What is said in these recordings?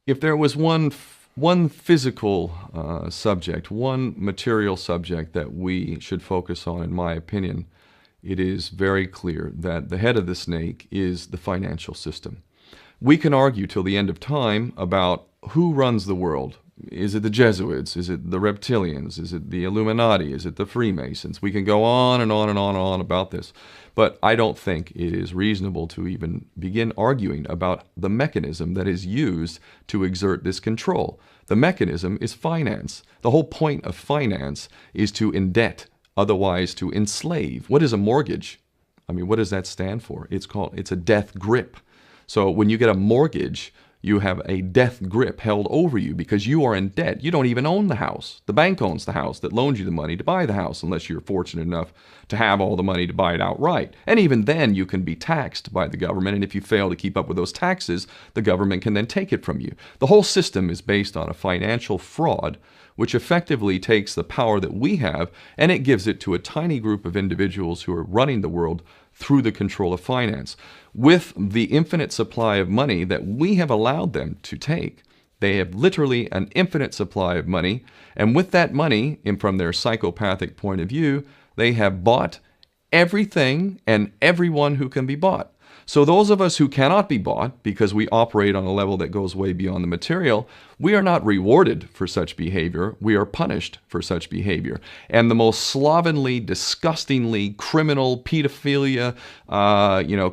If there was one physical subject, one material subject that we should focus on, in my opinion, it is very clear that the head of the snake is the financial system. We can argue till the end of time about who runs the world. Is it the Jesuits? Is it the reptilians? Is it the Illuminati? Is it the Freemasons? We can go on and on and on and on about this. But I don't think it is reasonable to even begin arguing about the mechanism that is used to exert this control. The mechanism is finance. The whole point of finance is to indebt, otherwise to enslave. What is a mortgage? I mean, what does that stand for? It's a death grip. So when you get a mortgage, you have a death grip held over you because you are in debt. You don't even own the house. The bank owns the house that loaned you the money to buy the house, unless you're fortunate enough to have all the money to buy it outright. And even then, you can be taxed by the government, and if you fail to keep up with those taxes, the government can then take it from you. The whole system is based on a financial fraud, which effectively takes the power that we have and it gives it to a tiny group of individuals who are running the world through the control of finance. With the infinite supply of money that we have allowed them to take, they have literally an infinite supply of money, and with that money, and from their psychopathic point of view, they have bought everything and everyone who can be bought. So those of us who cannot be bought because we operate on a level that goes way beyond the material, we are not rewarded for such behavior. We are punished for such behavior. And the most slovenly, disgustingly criminal, pedophilia,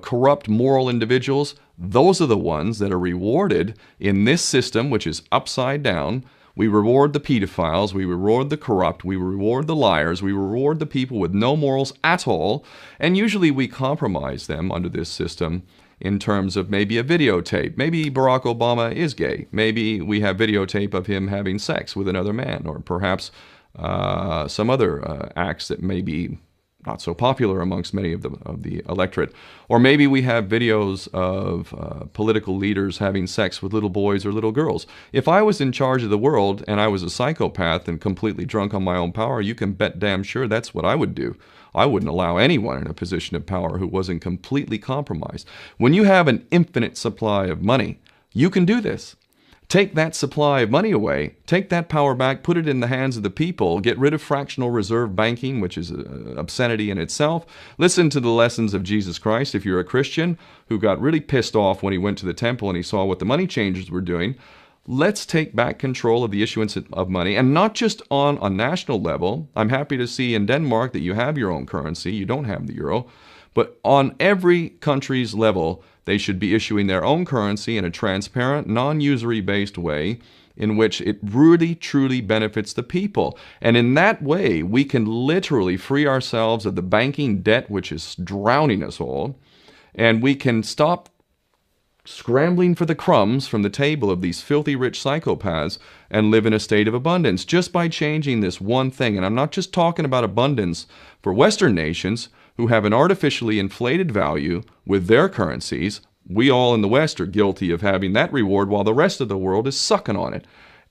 corrupt moral individuals, those are the ones that are rewarded in this system, which is upside down. We reward the pedophiles, we reward the corrupt, we reward the liars, we reward the people with no morals at all, and usually we compromise them under this system in terms of maybe a videotape. Maybe Barack Obama is gay. Maybe we have videotape of him having sex with another man, or perhaps some other acts that may be not so popular amongst many of the electorate. Or maybe we have videos of political leaders having sex with little boys or little girls. If I was in charge of the world and I was a psychopath and completely drunk on my own power, you can bet damn sure that's what I would do. I wouldn't allow anyone in a position of power who wasn't completely compromised. When you have an infinite supply of money, you can do this. Take that supply of money away, take that power back, put it in the hands of the people, get rid of fractional reserve banking, which is an obscenity in itself. Listen to the lessons of Jesus Christ if you're a Christian who got really pissed off when he went to the temple and he saw what the money changers were doing. Let's take back control of the issuance of money, and not just on a national level. I'm happy to see in Denmark that you have your own currency. You don't have the euro. But on every country's level, they should be issuing their own currency in a transparent, non-usury based way in which it really, truly benefits the people. And in that way, we can literally free ourselves of the banking debt which is drowning us all, and we can stop scrambling for the crumbs from the table of these filthy rich psychopaths and live in a state of abundance just by changing this one thing. And I'm not just talking about abundance for Western nations who have an artificially inflated value with their currencies. We all in the West are guilty of having that reward while the rest of the world is sucking on it.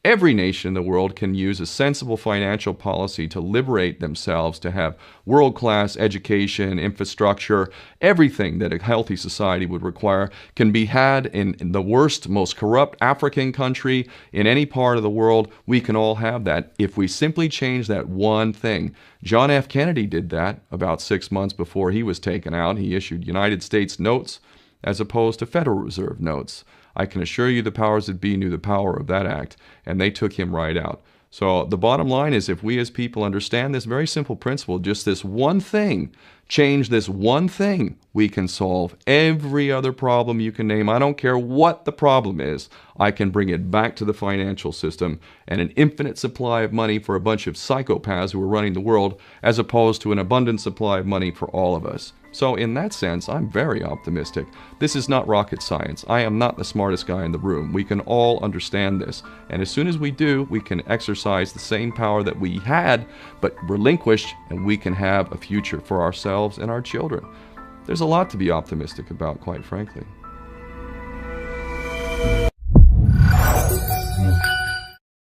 Every nation in the world can use a sensible financial policy to liberate themselves, to have world-class education, infrastructure. Everything that a healthy society would require can be had in the worst, most corrupt African country, in any part of the world. We can all have that if we simply change that one thing. John F. Kennedy did that about 6 months before he was taken out. He issued United States notes as opposed to Federal Reserve notes. I can assure you the powers that be knew the power of that act, and they took him right out. So the bottom line is, if we as people understand this very simple principle, just this one thing, change this one thing, we can solve every other problem you can name. I don't care what the problem is. I can bring it back to the financial system and an infinite supply of money for a bunch of psychopaths who are running the world, as opposed to an abundant supply of money for all of us. So in that sense, I'm very optimistic. This is not rocket science. I am not the smartest guy in the room. We can all understand this. And as soon as we do, we can exercise the same power that we had, but relinquished, and we can have a future for ourselves and our children. There's a lot to be optimistic about, quite frankly.